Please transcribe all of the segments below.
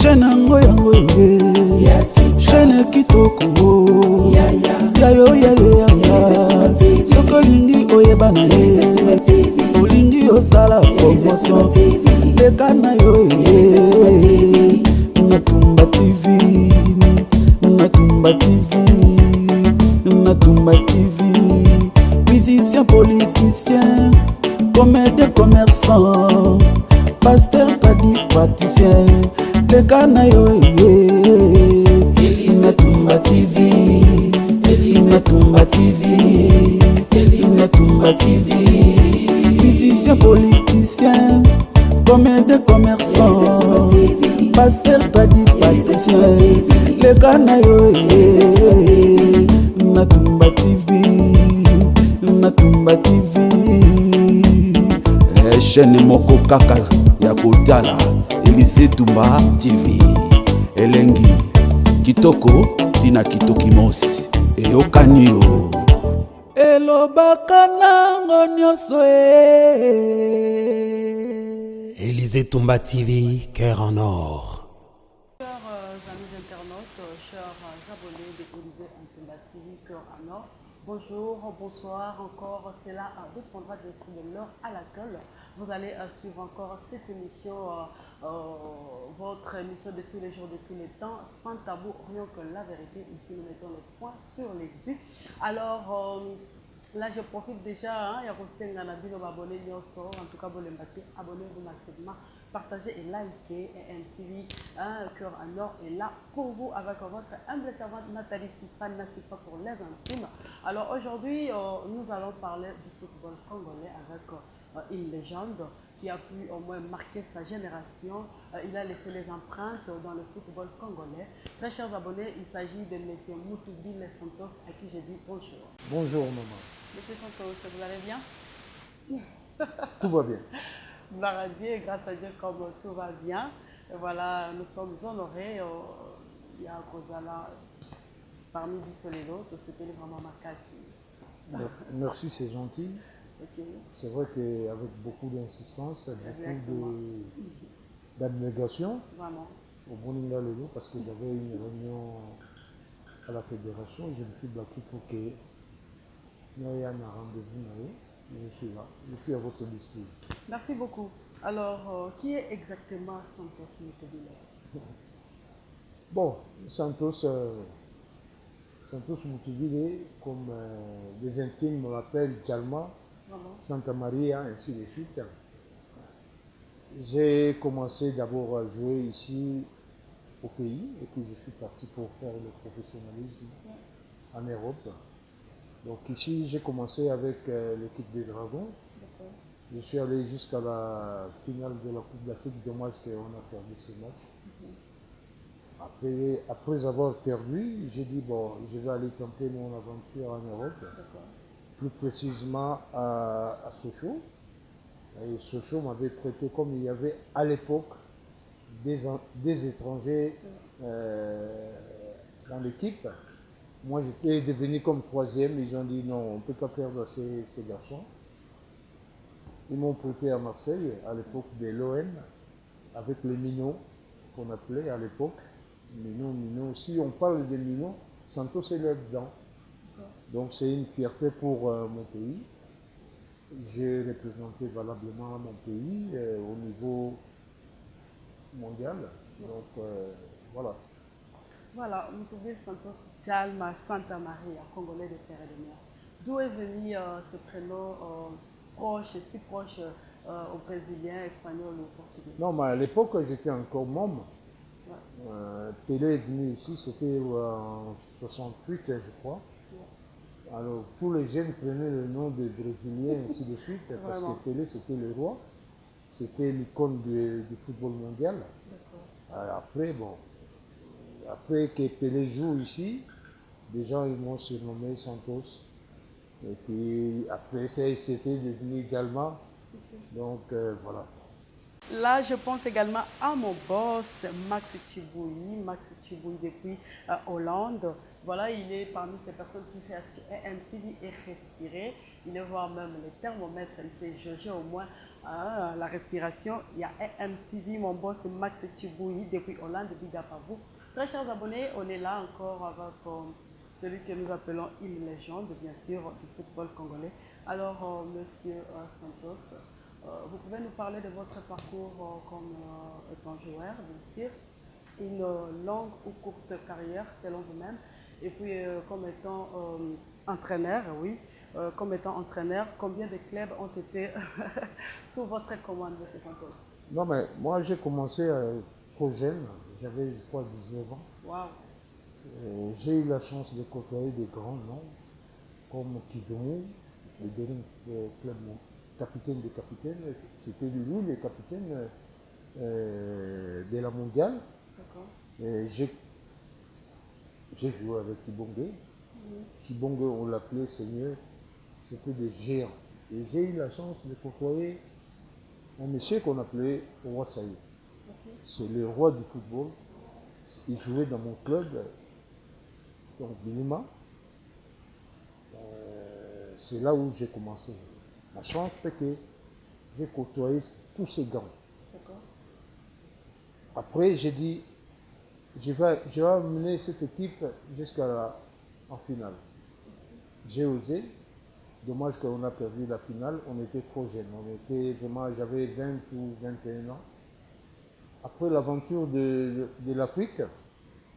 chaîne yango yango ye chaîne kitoko yayo yaya soki olingi oyeba na ye olingi osala promotion leka na yo Natumba TV Natumba TV Natumba TV musicien politicien comédien commerçant pasteur tadi praticien leka na yo Natumba TV Natumba TV Natumba TV musicien politicien comédien commerçant pasteur tadi praticien leka na yo Natumba TV Natumba TV chaîne moko kaka ya kotala Elise Tumba TV elengi kitoko tina kitoki mosi eyokani yo elobaka nango nyonso Elise Tumba TV, cœur en or. Chers amis internautes, chers abonnés de Elise Tumba TV, cœur en or, bonjour, bonsoir encore, cela dépendra de l'heure à laquelle vous allez suivre encore cette émission, votre émission de tous les jours, de tous les temps, sans tabou, rien que la vérité. Ici, nous mettons le point sur les yeux. Alors, là, je profite déjà, il y a abonnés, en tout cas, abonnez-vous massivement, partagez et likez MTV, cœur en or est là pour vous avec votre humble servante Nathalie Sifa pour les intimes. Alors aujourd'hui, nous allons parler du football congolais avec une légende qui a pu au moins marquer sa génération. Il a laissé les empreintes dans le football congolais. Très chers abonnés, il s'agit de M. Moutoubi Santos à qui je dis bonjour. Bonjour maman. Monsieur Santos, vous allez bien? Tout va bien. Gloire à Dieu, grâce à Dieu comme tout va bien. Et voilà, nous sommes honorés. Il y a Kozala parmi du seul et l'autre, c'était vraiment ma casse. Merci, c'est gentil. Okay. C'est vrai qu'avec beaucoup d'insistance, beaucoup d'abnégation, au Boninga Lelo, parce que j'avais une réunion à la fédération, je me suis battu pour que nous ayons un rendez-vous. Je suis là, je suis à votre disposition. Merci beaucoup. Alors, qui est exactement Santos Moutoubi? Bon, Santos Moutoubi, comme les intimes me l'appellent Djalma, Santa Maria, ainsi de suite. J'ai commencé d'abord à jouer ici au pays et puis je suis parti pour faire le professionnalisme en Europe. Donc ici, j'ai commencé avec l'équipe des Dragons. Je suis allé jusqu'à la finale de la Coupe d'Afrique, dommage qu'on a perdu ce match. Après avoir perdu, j'ai dit bon, je vais aller tenter mon aventure en Europe. Plus précisément à Sochaux. Et Sochaux m'avait prêté, comme il y avait à l'époque des étrangers dans l'équipe. Moi j'étais devenu comme troisième, ils ont dit non, on ne peut pas perdre ces garçons. Ils m'ont prêté à Marseille, à l'époque de l'OM, avec les minots qu'on appelait à l'époque. Minots. Si on parle de minots, Santos est là-dedans. Donc c'est une fierté pour mon pays. J'ai représenté valablement mon pays au niveau mondial. Donc voilà. Voilà, Moutoubi Santos Djalma Santa Maria, Congolais de terre et de mer. D'où est venu ce prénom si proche aux Brésiliens, Espagnols ou Portugais? Non, mais à l'époque j'étais encore môme. Pelé est venu ici, c'était en 68 je crois. Alors, tous les jeunes prenaient le nom de Brésilien, ainsi de suite, parce que Pelé, c'était le roi. C'était l'icône du football mondial. Après que Pelé joue ici, des gens ils m'ont surnommé Santos. Et puis après, c'était devenu également. Donc, voilà. Là, je pense également à mon boss, Max Chibouyi depuis Hollande. Voilà, il est parmi ces personnes qui fait MTV et respirer. Il est voir même les thermomètres, il s'est jaugé au moins Ah, la respiration, il y a MTV, mon boss c'est Max Chiboui depuis Hollande, big up à vous. Très chers abonnés, on est là encore avec celui que nous appelons une légende, bien sûr, du football congolais. Alors, monsieur Santos, vous pouvez nous parler de votre parcours comme étant joueur, bien sûr, une longue ou courte carrière selon vous-même, et puis comme étant entraîneur, oui. Comme étant entraîneur, combien de clubs ont été sous votre commande, M. Santos? Non, mais moi, j'ai commencé trop jeune. J'avais, je crois, 19 ans. Waouh! J'ai eu la chance de côtoyer des grands noms, comme Kidon, le dernier club capitaine des capitaines. C'était lui, le capitaine de la mondiale. J'ai joué avec Kibongue. Kibongue, on l'appelait Seigneur. C'était des géants. Et j'ai eu la chance de côtoyer un monsieur qu'on appelait Roi Saïd. C'est le roi du football. Il jouait dans mon club, donc Lima. C'est là où j'ai commencé. La chance, c'est que j'ai côtoyé tous ces gars. Après, j'ai dit, je vais amener cette équipe en finale. J'ai osé. Dommage qu'on a perdu la finale, on était trop jeunes. J'avais 20 ou 21 ans. Après l'aventure de l'Afrique,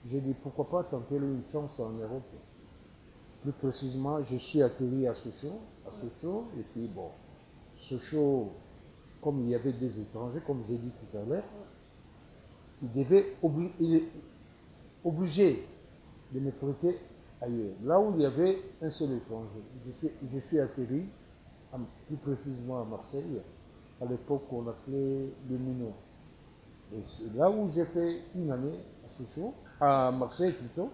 j'ai dit pourquoi pas tenter une chance en Europe. Plus précisément, je suis atterri à Sochaux, et puis bon, Sochaux, comme il y avait des étrangers, comme j'ai dit tout à l'heure, il est obligé de me prêter ailleurs. Là où il y avait un seul étranger, je suis atterri, plus précisément à Marseille, à l'époque on appelait le Mino. Et c'est là où j'ai fait une année à Marseille plutôt,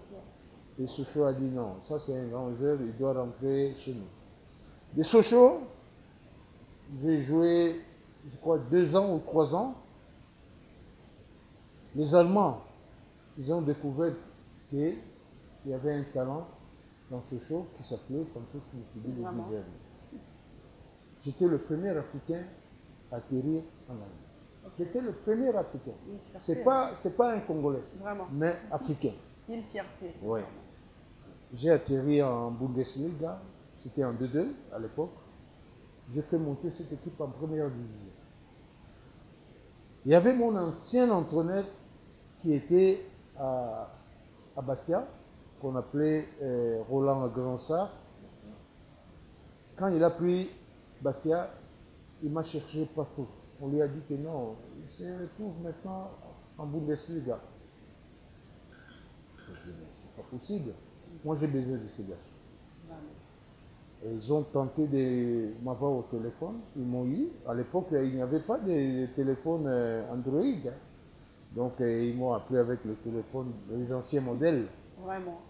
et Sochaux a dit non, ça c'est un grand joueur, il doit rentrer chez nous. De Sochaux, j'ai joué, je crois, 2 ans ou 3 ans. Les Allemands, ils ont découvert qu'il y avait un talent dans Sochaux qui s'appelait Santos Mukidi le Désert. J'étais le premier Africain à atterrir en Allemagne. J'étais le premier Africain. C'est pas un Congolais, mais africain. Une fierté. Ouais. J'ai atterri en Bundesliga, c'était en 2-2 à l'époque. J'ai fait monter cette équipe en première division. Il y avait mon ancien entraîneur qui était à Bastia, qu'on appelait Roland Grandsart. Quand il a pris Bastia, il m'a cherché partout. On lui a dit que non, il se retrouve maintenant en Bundesliga. Je dis, mais c'est pas possible. Moi, j'ai besoin de ces gars. Et ils ont tenté de m'avoir au téléphone. Ils m'ont eu. À l'époque, il n'y avait pas de téléphone Android. Hein. Donc, ils m'ont appelé avec le téléphone, les anciens modèles. Vraiment.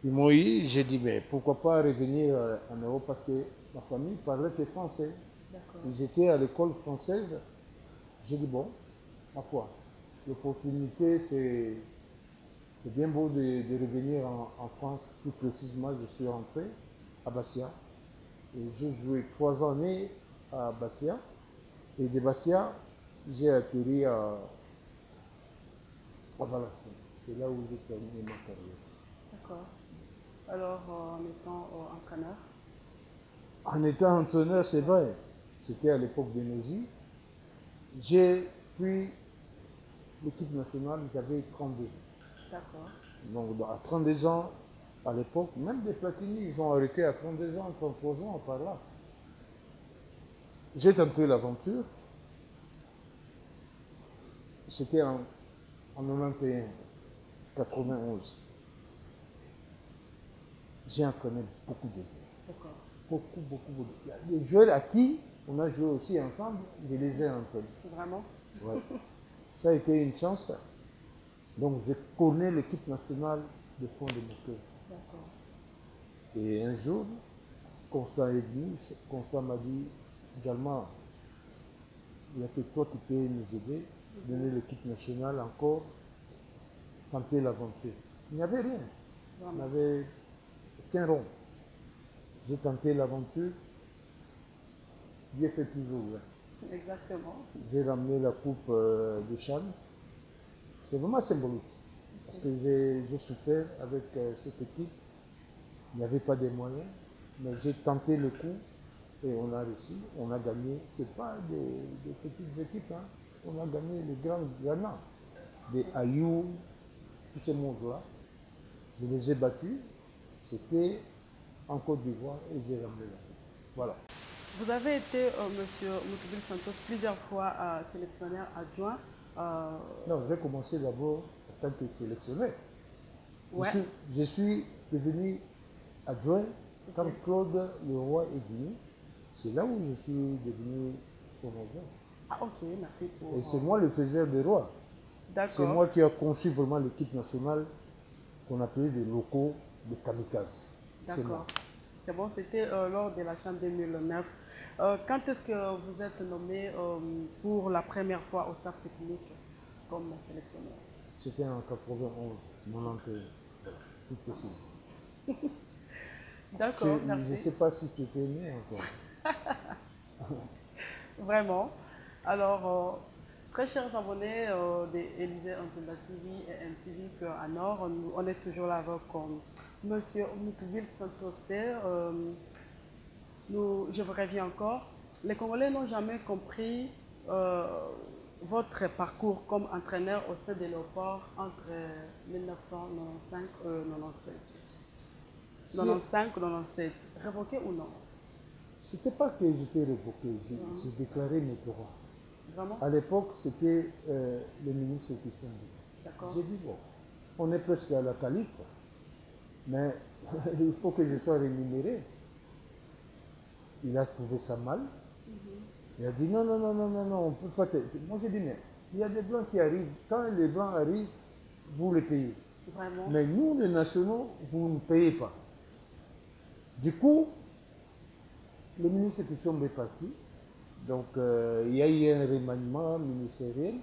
Ils m'ont eu. J'ai dit, mais pourquoi pas revenir en Europe parce que ma famille parlait que français. Ils étaient à l'école française. J'ai dit, bon, ma foi, l'opportunité, c'est bien beau de revenir en France. Plus précisément, je suis rentré à Bastia. Et j'ai joué 3 années à Bastia. Et de Bastia, j'ai atterri à Valence. C'est là où j'ai terminé ma carrière. D'accord. Alors, en étant entraîneur? En étant entraîneur, c'est vrai. C'était à l'époque de Nozy. J'ai pris l'équipe nationale, j'avais 32 ans. D'accord. Donc, à 32 ans, à l'époque, même des Platini, ils ont arrêté à 32 ans, 33 ans, par là. J'ai tenté l'aventure. C'était en 91, 91. J'ai entraîné beaucoup de joueurs. D'accord. Beaucoup. Les joueurs à qui on a joué aussi ensemble, je les ai entraînés. Vraiment? Ouais. Ça a été une chance. Donc, je connais l'équipe nationale de fond de mon cœur. D'accord. Et un jour, Constant est venu, Constant m'a dit également, il n'y a que toi qui peux nous aider, donner l'équipe nationale encore, tenter l'aventure. Il n'y avait rien. Il n'y avait aucun rond. J'ai tenté l'aventure, Dieu fait toujours grâce. Exactement. J'ai ramené la coupe de Chan. C'est vraiment symbolique. Parce que j'ai souffert avec cette équipe. Il n'y avait pas de moyens. Mais j'ai tenté le coup et on a réussi. On a gagné. Ce n'est pas des petites équipes. Hein. On a gagné les grands gagnants. Des Ayou, tous ces mondes-là. Je les ai battus. C'était en Côte d'Ivoire et j'ai ramené la coupe. Voilà. Vous avez été, Monsieur Moutoubile Santos, plusieurs fois sélectionneur adjoint. Non, j'ai commencé d'abord en tant que sélectionneur. Ouais. Je suis devenu adjoint quand Claude Leroy est venu. C'est là où je suis devenu son adjoint. Ah, ok, merci pour. Et c'est moi le faiseur des rois. D'accord. C'est moi qui ai conçu vraiment l'équipe nationale qu'on appelait des locaux de kamikazes. C'est moi. D'accord. C'est bon, c'était lors de la Chambre 2009. Quand est-ce que vous êtes nommé pour la première fois au staff technique comme sélectionneur? C'était en 91, 91. Tout possible. D'accord, Je ne merci. sais pas si tu étais né encore. Vraiment. Alors, très chers abonnés d'Élysée Antoumba TV et MTV Cœur à Nord, on est toujours là avec Monsieur Moutoubile Santosé. Je vous reviens encore. Les Congolais n'ont jamais compris votre parcours comme entraîneur au sein des Léopards entre 1995 et 97. 95 ou 97. Révoqué ou non? C'était pas que j'étais révoqué, j'ai déclaré mes droits. Vraiment? À l'époque, c'était le ministre qui sont venus. D'accord. J'ai dit, bon, on est presque à la calife, mais il faut que je sois rémunéré. Il a trouvé ça mal. Il a dit, non, non, non, non, non, non, on ne peut pas... Moi, j'ai dit, mais il y a des Blancs qui arrivent. Quand les Blancs arrivent, vous les payez. Vraiment? Mais nous, les nationaux, vous ne payez pas. Du coup, le ministre Kisombe est parti. Donc, il y a eu un remaniement ministériel.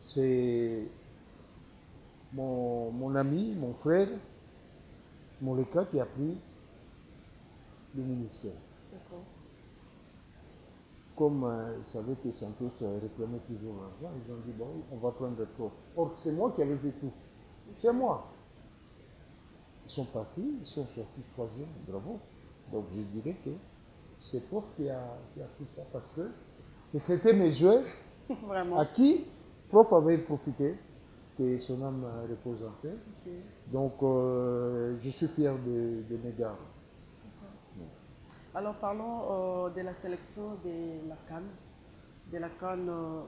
C'est mon ami, mon frère, Moleka, qui a pris le ministère. D'accord. Comme ils savaient que Santos réclamait toujours l'argent, ils ont dit, bon, on va prendre le prof. Or, c'est moi qui avais fait tout. C'est moi. Ils sont partis, ils sont sortis troisième, bravo. Donc, je dirais que c'est prof qui a pris ça parce que c'était mes joueurs Vraiment? à qui prof avait profité, que son âme repose en paix. Ok. Donc, je suis fier de mes gars. Alors parlons de la sélection de la CAN,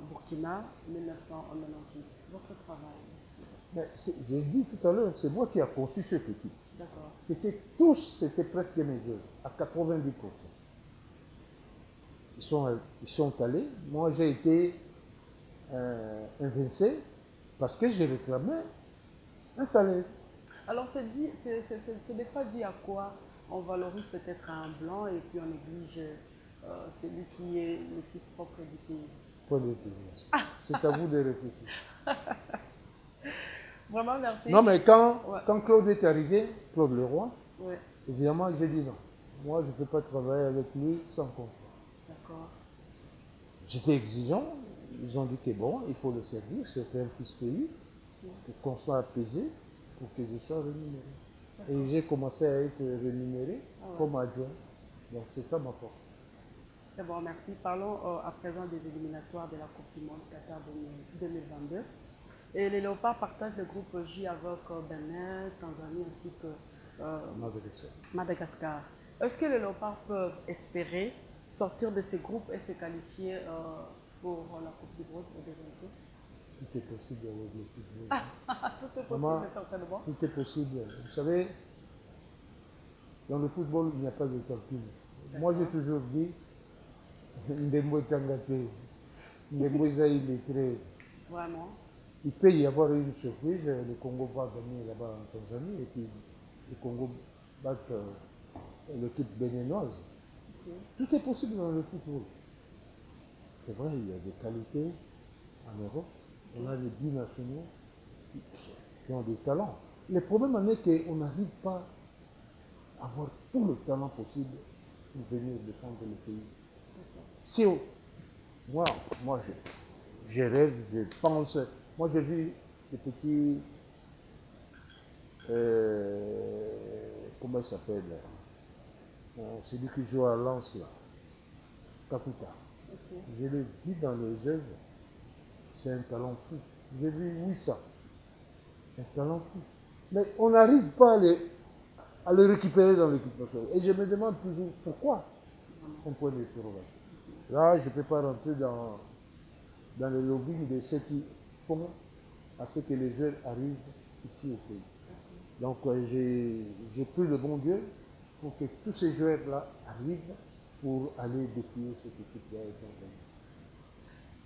Burkina 1998. Votre travail. Mais j'ai dit tout à l'heure, c'est moi qui ai conçu cette équipe. D'accord. C'était presque mes joueurs, à 90%. Ils sont allés. Moi, j'ai été invincé parce que j'ai réclamé un salaire. Alors c'est des fois dit à quoi on valorise peut-être un blanc et puis on néglige celui qui est le fils propre du pays. Point d'intelligence. C'est à vous de réfléchir. Vraiment merci. Non, mais quand Ouais. Claude est arrivé, Claude Leroy, Ouais. évidemment, j'ai dit non. Moi, je ne peux pas travailler avec lui sans contrat. D'accord. J'étais exigeant. Ils ont dit que bon, il faut le servir, c'est un fils pays, pour qu'on soit apaisé, pour que je sois rémunéré. Et j'ai commencé à être rémunéré comme adjoint. Donc c'est ça ma force. C'est bon, merci. Parlons à présent des éliminatoires de la Coupe du Monde Qatar 2022. Et les Léopards partagent le groupe J avec Bénin, Tanzanie ainsi que Madagascar. Est-ce que les Léopards peuvent espérer sortir de ces groupes et se qualifier pour la Coupe du Monde au deuxième tour? Tout est possible avec le football. Tout est Vraiment, possible, certainement. tout est possible. Vous savez, dans le football, il n'y a pas de calcul. Moi, j'ai toujours dit, Ndembo Tangate, Ndembo Zaïletré. Vraiment. Il peut y avoir une surprise, le Congo va gagner là-bas en Tanzanie et puis le Congo bat l'équipe béninoise. Okay. Tout est possible dans le football. C'est vrai, il y a des qualités en Europe. On a des binationaux qui ont des talents. Le problème en est qu'on n'arrive pas à avoir tout le talent possible pour venir défendre le pays. Si Moi, je rêve, je pense. Moi, j'ai vu des petits. Comment il s'appelle? Celui qui joue à Lens, là. Kakuta. Ok. Je l'ai vu dans les œuvres. C'est un talent fou. J'ai vu Wissa. Un talent fou. Mais on n'arrive pas à le récupérer dans l'équipe nationale. Et je me demande toujours pourquoi. Un point d'interrogation. Là, je ne peux pas rentrer dans le lobbying de ceux qui font à ce que les jeunes arrivent ici au pays. Donc, j'ai pris le bon Dieu pour que tous ces joueurs-là arrivent pour aller défier cette équipe-là.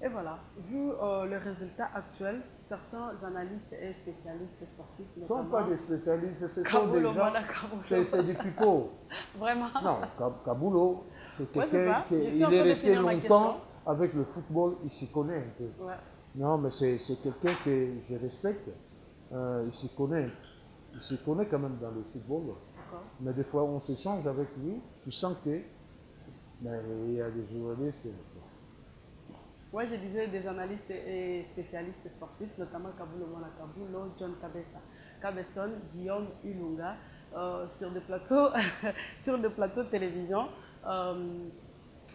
Et voilà, vu le résultat actuel, certains analystes et spécialistes sportifs, Ce ne sont notamment pas des spécialistes, ce sont Kabulo des gens, Mwana Kabulo. c'est des pipeaux. Vraiment. Non, Kabulo, c'est Ouais, quelqu'un c'est ça. qui Je suis en train est de resté finir ma longtemps question. avec le football, il s'y connaît un peu. Ouais. Non, mais c'est quelqu'un que je respecte. Il s'y connaît. Il s'y connaît quand même dans le football. D'accord. Mais des fois, on s'échange avec lui. Tu sens que il y a des journalistes. Ouais, je disais des analystes et spécialistes sportifs, notamment Kabulo Mwana Kabulo, John Cabeston, Guillaume Ilunga, sur des plateaux, sur des plateaux de télévision.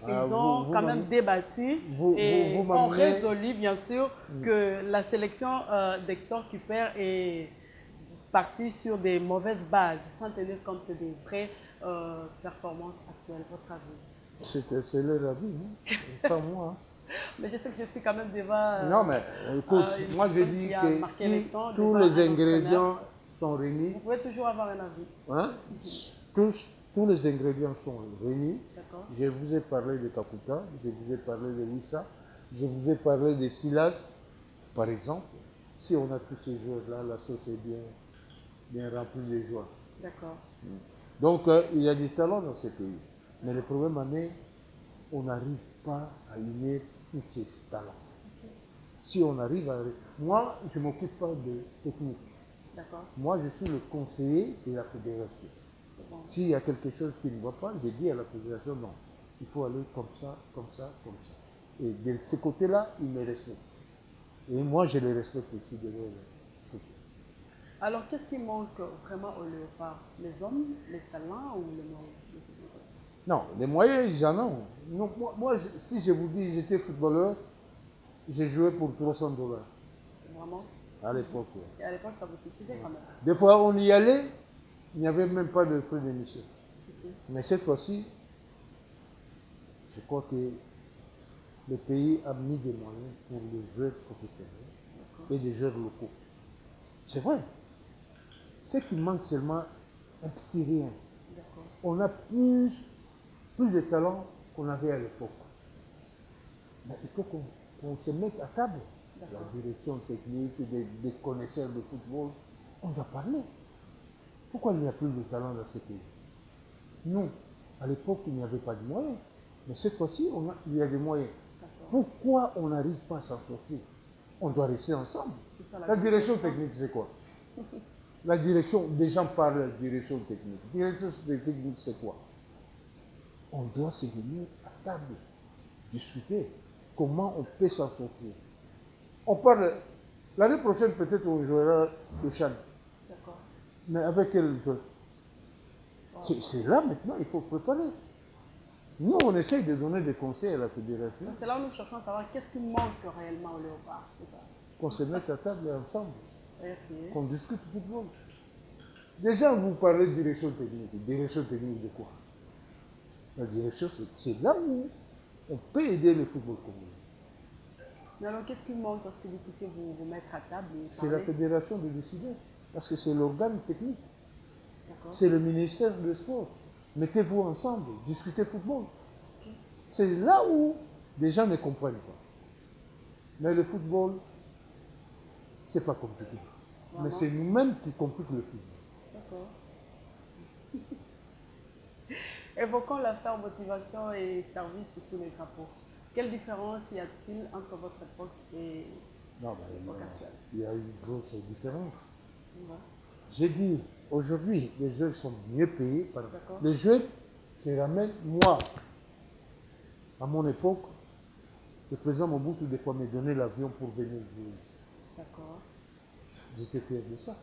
Ils ont quand même débattu et ont résolu, bien sûr, que la sélection d'Hector Cuper est partie sur des mauvaises bases, sans tenir compte des vraies performances actuelles. Votre avis? C'est leur avis, hein? Pas moi. Hein. Mais je sais que je suis quand même devant. Non, mais écoute, moi je dis que si tous les ingrédients sont réunis, vous pouvez toujours avoir un avis. Hein, tous les ingrédients sont réunis. Je vous ai parlé de Kakuta, je vous ai parlé de Wissa, je vous ai parlé de Silas, par exemple. Si on a tous ces joueurs-là, la sauce est bien remplie de joie. D'accord. Donc, il y a du talent dans ce pays. Mais le problème est, on n'arrive pas à unir tous ces talents. Si on arrive à... Moi, je ne m'occupe pas de technique. Moi, je suis le conseiller de la fédération. Bon. S'il y a quelque chose qui ne va pas, je dis à la fédération, non, il faut aller comme ça, comme ça, comme ça. Et de ce côté-là, ils me respectent. Et moi, je les respecte aussi de leur... Alors, qu'est-ce qui manque vraiment au Léopard? Les hommes, les talents ou les moyens? Non, les moyens, ils en ont. Non, moi, si je vous dis j'étais footballeur, j'ai joué pour $300. Vraiment? À l'époque. Et à l'époque, ça vous suffisait quand même? Des fois, on y allait, il n'y avait même pas de frais d'émission. Mais cette fois-ci, je crois que le pays a mis des moyens pour les joueurs professionnels et les joueurs locaux. C'est vrai. Ce qui manque seulement, un petit rien. On a plus de talent qu'on avait à l'époque. Mais il faut qu'on se mette à table. La direction technique, des connaisseurs de football, on doit parler. Pourquoi il n'y a plus de talent dans ce pays? Nous, à l'époque, il n'y avait pas de moyens. Mais cette fois-ci, il y a des moyens. Pourquoi on n'arrive pas à s'en sortir? On doit rester ensemble. La direction technique, c'est quoi? La direction, des gens parlent de direction technique. Direction technique, c'est quoi? On doit se réunir à table, discuter comment on peut s'en sortir. On parle, l'année prochaine, peut-être on jouera le Chan. Mais avec quel jeu? C'est là maintenant, il faut préparer. Nous, on essaye de donner des conseils à la fédération. C'est là où nous cherchons à savoir qu'est-ce qui manque réellement au Léopard. Qu'on se mette à table ensemble. Okay. Qu'on discute football. Déjà, vous parlez de direction technique. Direction technique de quoi? La direction, c'est là où on peut aider le football commun. Mais alors, qu'est-ce qui manque parce que vous puissiez vous mettre à table? C'est la fédération de décider. Parce que c'est l'organe technique. C'est le ministère des Sports. Mettez-vous ensemble, discutez football. Okay. C'est là où les gens ne comprennent pas. Mais le football, c'est pas compliqué. Vraiment? Mais c'est nous-mêmes qui compliquons le football. D'accord. Évoquons l'affaire motivation et service sous les drapeaux. Quelle différence y a-t-il entre votre époque et l'époque actuelle? Il y a une grosse différence. Ouais. J'ai dit, aujourd'hui, les jeunes sont mieux payés. Les jeunes se ramènent, moi, à mon époque, Le président Mobutu, des fois, me donnait l'avion pour venir jouer ici. D'accord. J'étais fier de ça.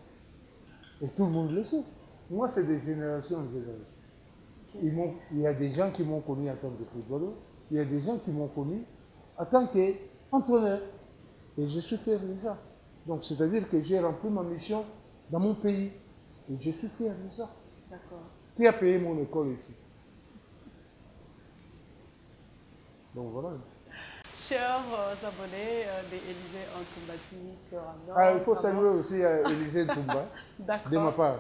Et tout le monde le sait. Moi, c'est des générations en génération. Il y a des gens qui m'ont connu en tant que footballeur. Il y a des gens qui m'ont connu en tant qu'entraîneur. Et je suis fier de ça. Donc, c'est-à-dire que j'ai rempli ma mission dans mon pays. Et je suis fier de ça. D'accord. Qui a payé mon école ici? Donc voilà. Chers abonnés d'Élysée Antombati, Cœur en Or, Ah, il faut saluer aussi Élysée Toumba, d'accord. de ma part.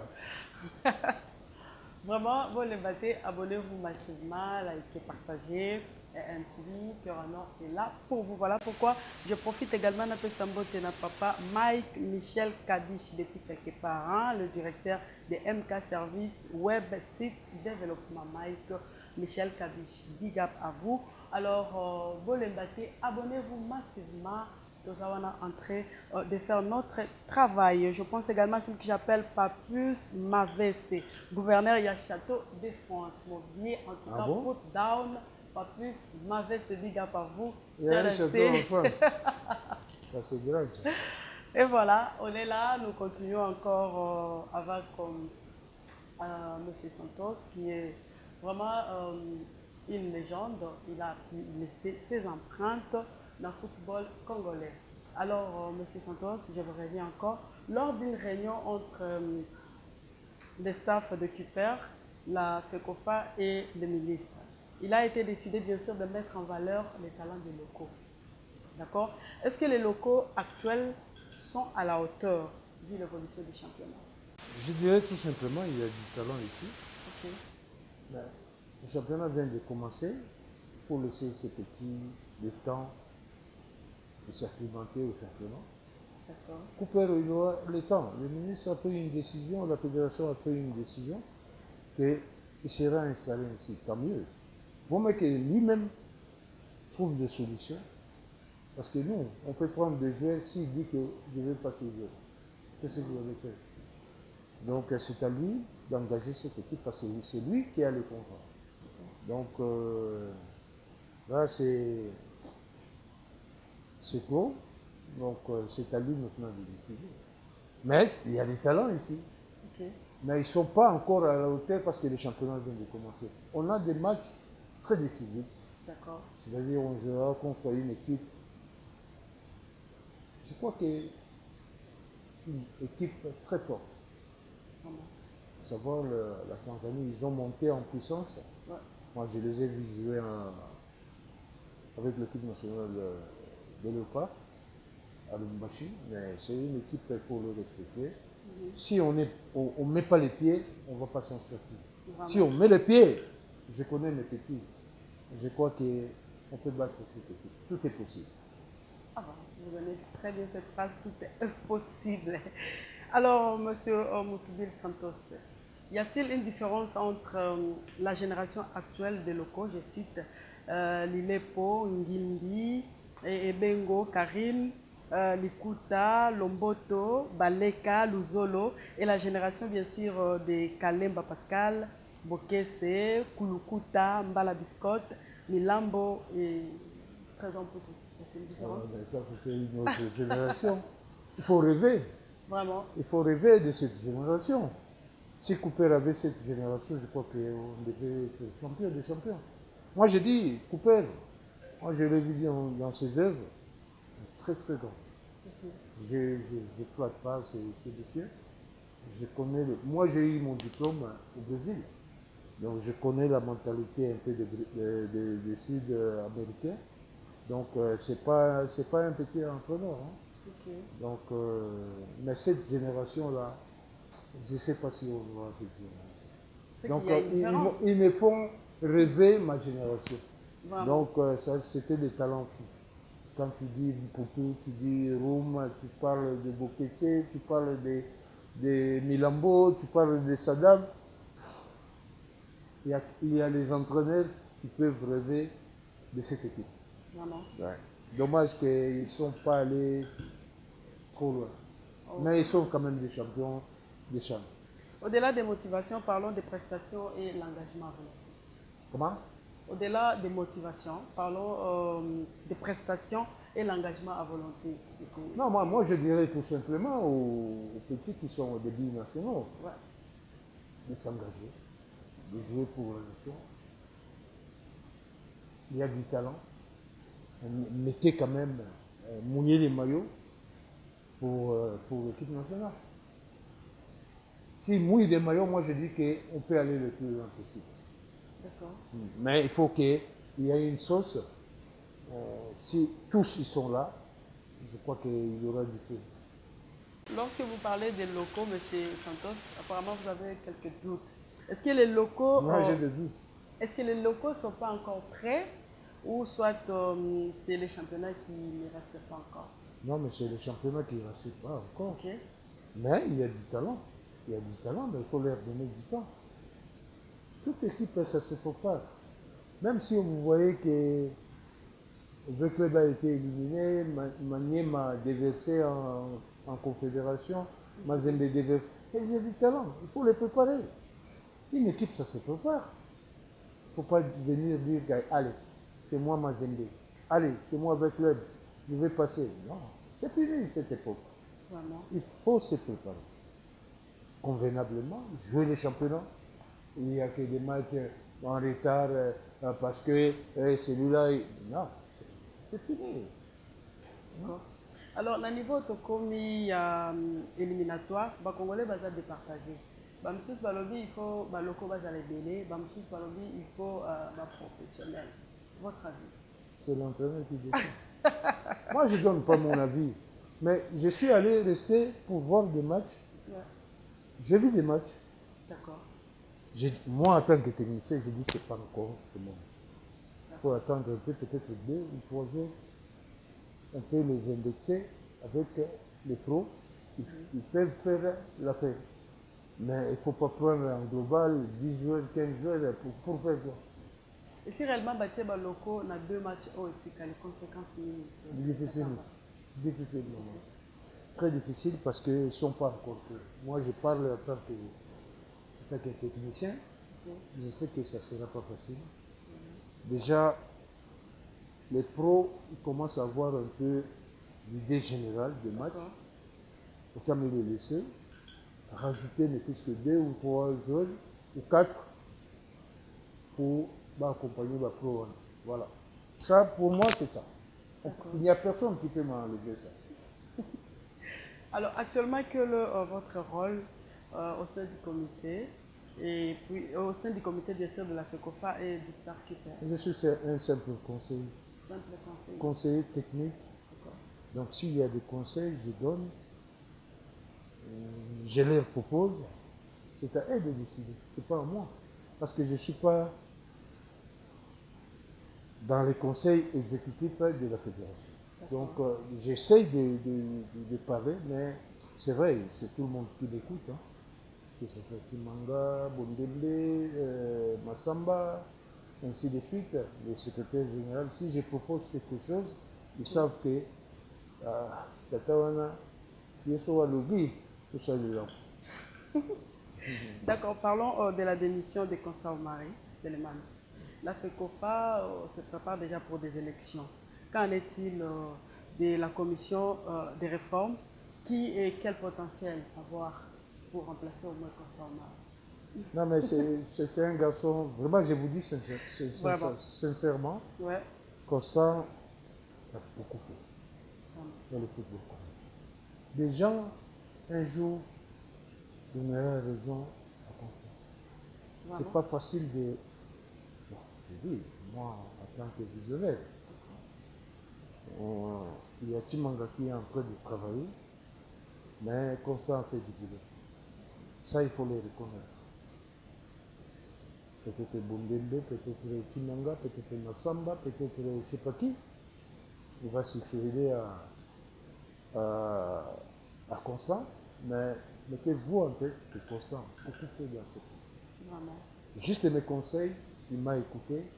Vraiment, vous les battez, abonnez-vous massivement, likez, partagez. NTV, Cœur en Or est là pour vous. Voilà pourquoi je profite également de Sambote na papa Mike Michel Kadish depuis quelque part, hein, le directeur de MK Service Web Site Développement. Mike Michel Kadish, big up à vous. Alors, vous les battez, abonnez-vous massivement. Nous allons en train de faire notre travail. Je pense également à ce que j'appelle Papus Mavese, gouverneur du château de France. Mon billet, en tout cas, bon? put down. Papus Mavese, big up à vous. Il y a un château en France. Ça, c'est grave. Et voilà, on est là. Nous continuons encore avec M. Santos, qui est vraiment une légende. Il a laissé ses empreintes dans le football congolais. Alors, M. Santos, je vous reviens encore, lors d'une réunion entre les staffs de Kuper, la FECOFA et le ministre, il a été décidé bien sûr de mettre en valeur les talents des locaux. D'accord? Est-ce que les locaux actuels sont à la hauteur vu l'évolution du championnat? Je dirais tout simplement, il y a du talent ici. Ok. Le championnat vient de commencer. Il faut laisser ces petits le temps de s'acclimater au championnat. D'accord. Cooper, il aura le temps. Le ministre a pris une décision, la fédération a pris une décision qu'il sera installé ici. Tant mieux. Bon, mais que lui-même trouve des solutions. Parce que nous, on peut prendre des joueurs, s'il dit que je vais passer joueur. Qu'est-ce que vous allez faire? Donc c'est à lui d'engager cette équipe parce que c'est lui qui a le contrat. Donc là c'est trop. Donc c'est à lui maintenant de décider. Mais il y a des talents ici. Ok. Mais ils ne sont pas encore à la hauteur parce que le championnat vient de commencer. On a des matchs très décisifs. D'accord. C'est-à-dire on jouera contre une équipe. Je crois que une équipe très forte. Vraiment. À savoir la Tanzanie, ils ont monté en puissance. Ouais. Moi, je les ai vus jouer avec l'équipe nationale de Léopard à Lubumbashi, mais c'est une équipe qu'il faut le respecter. Si on ne met pas les pieds, on ne va pas s'en sortir. Vraiment. Si on met les pieds, je connais mes petits, je crois qu'on peut battre cette équipe. Tout est possible. Ah bon, vous donnez très bien cette phrase, tout est possible. Alors, Monsieur Moutoubir Santos, y a-t-il une différence entre la génération actuelle des locaux, je cite Lilepo, Ngimbi, Ebengo, Karim, Likuta, Lomboto, Baleka, Luzolo, et la génération bien sûr de Kalemba Pascal, Bokese, Kulukuta, Mbala Biscotte, Milambo et très important. C'est une différence. Ça, c'était une autre génération. Il faut rêver. Vraiment. Il faut rêver de cette génération. Si Cooper avait cette génération, je crois qu'on devait être champion des champions. Moi, j'ai dit, Cooper, moi, je l'ai vu dans ses œuvres, très, très grand. Je ne flatte pas ces dossiers. Je connais moi, j'ai eu mon diplôme au Brésil. Donc, je connais la mentalité un peu des Sud-Américains. Donc, c'est pas un petit entraîneur. Hein. Okay. Donc, mais cette génération-là, je ne sais pas si on voit cette génération. Donc, ils me font rêver ma génération. Vraiment. Donc, ça, c'était des talents fous. Quand tu dis Mputu, tu dis Roum, tu parles de Bokese, tu parles de Milambo, tu parles de Saddam. Il y a les entraîneurs qui peuvent rêver de cette équipe. Vraiment. Ouais. Dommage qu'ils ne sont pas allés trop loin. Oh. Mais ils sont quand même des champions des champions. Au-delà des motivations, parlons des prestations et l'engagement. Comment? Au-delà des motivations, parlons des prestations et l'engagement à volonté. Non, moi je dirais tout simplement aux petits qui sont au début nationaux Ouais. de s'engager, de jouer pour la nation. Il y a du talent. Mettez quand même, mouiller les maillots pour l'équipe nationale. S'ils mouillent les maillots, moi je dis qu'on peut aller le plus loin possible. D'accord. Mais il faut qu'il y ait une sauce. Si tous ils sont là, je crois qu'il y aura du feu. Lorsque vous parlez des locaux, M. Santos, apparemment vous avez quelques doutes. Est-ce que les locaux, Moi j'ai des doutes. est-ce que les locaux ne sont pas encore prêts ou soit c'est les championnats qui ne restent pas encore? Non, mais c'est le championnat qui ne reste pas encore. Ok. Mais il y a du talent. Il y a du talent, mais il faut leur donner du temps. Toute équipe, ça se prépare. Même si vous voyez que le club a été éliminé, Manier m'a déversé en confédération, Mazembe déversé. Il y a du talent, il faut les préparer. Une équipe, ça se prépare. Il ne faut pas venir dire, allez, c'est moi Mazembe. Allez, c'est moi avec club, je vais passer. Non, c'est fini cette époque. Vraiment. Il faut se préparer convenablement, jouer les championnats. Il n'y a que des matchs en retard parce que celui-là. Non, c'est fini. D'accord. Alors, au niveau de commis éliminatoire, les Congolais vont être départagés. Bamsus Balobi, il faut locaux va aller belé. Bamsus Balobi, il faut professionnel. Votre avis? C'est l'entraîneur qui décide. Moi, je ne donne pas mon avis. Mais je suis allé rester pour voir des matchs. Ouais. J'ai vu des matchs. D'accord. Moi, en tant que technicien, je dis que ce n'est pas encore tout le monde. Il faut attendre un peu, peut-être 2 ou 3 jours. On peut les indexer avec les pros. Ils peuvent faire l'affaire. Mais il ne faut pas prendre en global 10 joueurs, 15 joueurs pour faire quoi. Et si réellement Batia Baloko a 2 matchs au éthique, les conséquences Difficile. Difficile, maman. Très difficile parce qu'ils ne sont pas encore prêts. Moi, je parle en tant que technicien. Je sais que ça ne sera pas facile. Déjà, les pros ils commencent à avoir un peu l'idée générale des matchs. Autant me les laisser. Rajouter ne fût-ce que 2 ou 3 joueurs ou 4 pour accompagner le pro. Voilà. Ça, pour moi, c'est ça. Il n'y a personne qui peut m'enlever ça. Alors, actuellement, quel est votre rôle au sein du comité et puis au sein du comité de la FECOFA et du Star Keeper? Je suis un simple conseiller. Simple conseil. Conseiller technique. Donc, s'il y a des conseils, je donne. Je leur propose. C'est à eux de décider. Ce n'est pas à moi. Parce que je ne suis pas dans les conseils exécutifs de la fédération. Donc, j'essaye de parler, mais c'est vrai, c'est tout le monde qui l'écoute. Hein. Que ce soit Timanga, Bondembe, Massamba, ainsi de suite, les secrétaires généraux. Si je propose quelque chose, ils savent que Tatawana, Yesowa Lobi, tout ça est là. D'accord, parlons de la démission de Constant Omari, Seleman. La FECOFA se prépare déjà pour des élections. Qu'en est-il de la commission des réformes? Qui et quel potentiel avoir pour remplacer au moins Constant Omari? Non, mais c'est un garçon, vraiment, je vous dis sincèrement, Ouais. Constant a beaucoup fait dans le football. Des gens, un jour, donneraient raison à Constant. C'est pas facile de. Bon, je dis, moi, en tant que visionnaire, il y a Timanga qui est en train de travailler, mais Constant a fait du boulot. Ça, il faut le reconnaître. Peut-être Bundembe, peut-être Timanga, peut-être Massamba, peut-être je ne sais pas qui. Il va succéder à Constant, mais mettez-vous en tête que Constant a beaucoup fait dans cette vie. Vraiment. Juste mes conseils, il m'a écouté,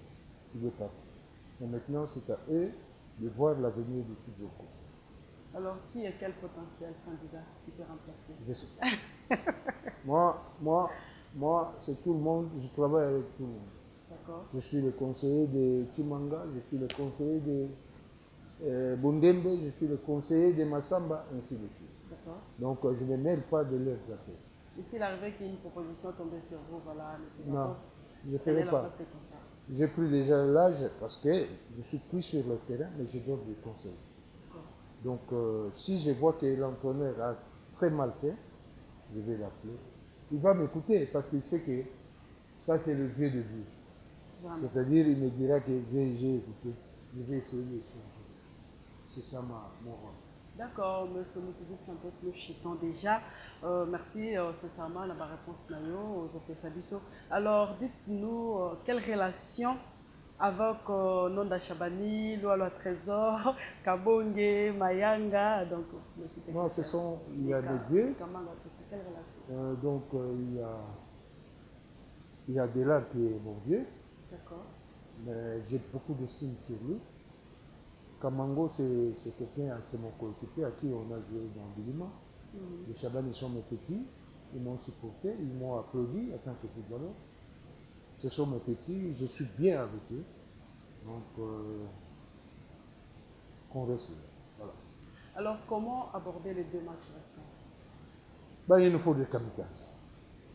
il est parti. Et maintenant, c'est à eux de voir l'avenir du football. Alors, qui et quel potentiel candidat qui peut remplacer? Je sais pas. moi, c'est tout le monde, je travaille avec tout le monde. D'accord. Je suis le conseiller de Chimanga, je suis le conseiller de Bundembe, je suis le conseiller de Massamba, ainsi de suite. D'accord. Donc je ne mêle pas de leurs affaires. Et s'il arrivait qu'il y ait une proposition tombée sur vous, voilà, M. Non, Santos, je ne quelle est ferai la pas. place des conseils? J'ai pris déjà l'âge parce que je suis plus sur le terrain, mais je donne des conseils. Donc, si je vois que l'entraîneur a très mal fait, je vais l'appeler. Il va m'écouter parce qu'il sait que ça, c'est le vieux de vie. C'est-à-dire, il me dira que j'ai écouté, je vais essayer de changer. C'est ça mon rôle. D'accord, M. Moutoubi Santos, nous chitons déjà. Merci, sincèrement, la réponse Nayo, aux Sabiso. Alors, dites-nous, quelle relation avec Nonda Chabani, Loalo Trésor, Kabonge, Mayanga, donc... Non, il y a des vieux. Quelle relation? Donc, il y a Delar qui est mon vieux. D'accord. Mais j'ai beaucoup d'estime sur lui. Kamango, c'est quelqu'un, c'est mon coéquipier à qui on a joué dans Bilima. Les Chaban, ils sont mes petits, ils m'ont supporté, ils m'ont applaudi en tant que footballeur. Ce sont mes petits, je suis bien avec eux. Donc, qu'on reste là. Voilà. Alors, comment aborder les 2 matchs restants? Ben, il nous faut des kamikazes.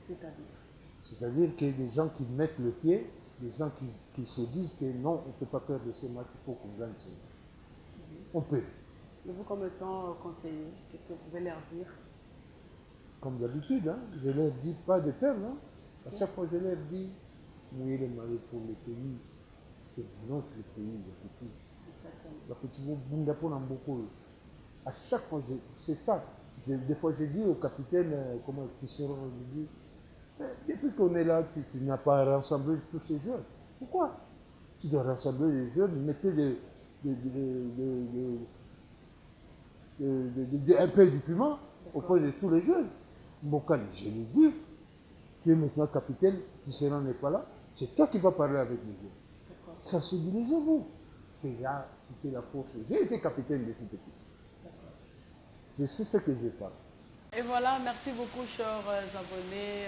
C'est-à-dire? C'est-à-dire qu'il y a des gens qui mettent le pied, des gens qui se disent que non, on ne peut pas perdre ces matchs, il faut qu'on gagne ces matchs. On peut. Et vous, comme étant conseiller, qu'est-ce que vous pouvez leur dire? Comme d'habitude, hein, je ne leur dis pas de perdre. Hein. À chaque fois, je leur dis, mouiller les maillots pour le pays, c'est notre pays, le petit. Le petit Bundapo Namboko. À chaque fois, c'est ça. Des fois, je dis au capitaine, comment Tisserand, je dis, depuis qu'on est là, tu n'as pas rassemblé tous ces jeunes. Pourquoi? Tu dois rassembler les jeunes, mettez un peu du piment auprès de tous les jeunes. Mokan, je lui dis, tu es maintenant capitaine, Tisserand n'est pas là, c'est toi qui vas parler avec les jeunes. Sensibilisez-vous. C'est là, c'était la force. J'ai été capitaine de cette équipe. Je sais ce que je parle. Et voilà, merci beaucoup, chers abonnés,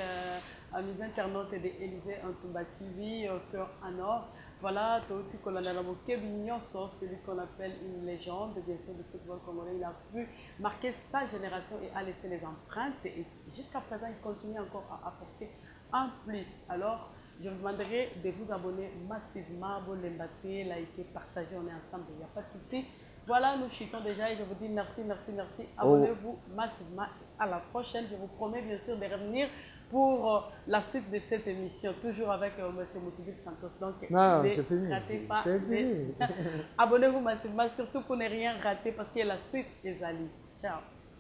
amis internautes de Élysée Antumba TV, Cœur en or. Voilà, Toti Kolonelamo Kebignon, celui qu'on appelle une légende, bien sûr, du football congolais. Il a pu marquer sa génération et a laissé les empreintes. Et jusqu'à présent, il continue encore à apporter un plus. Alors, je vous demanderai de vous abonner massivement, abonnez-vous, likez, partagez, on est ensemble, il n'y a pas de souci. Voilà, nous chutons déjà et je vous dis merci, merci, merci. Abonnez-vous massivement. À la prochaine, je vous promets bien sûr de revenir pour la suite de cette émission, toujours avec M. Moutoubi Santos. Donc, non, c'est fini. C'est fini. Abonnez-vous massivement, surtout pour ne rien rater parce que la suite est Ali. Ciao.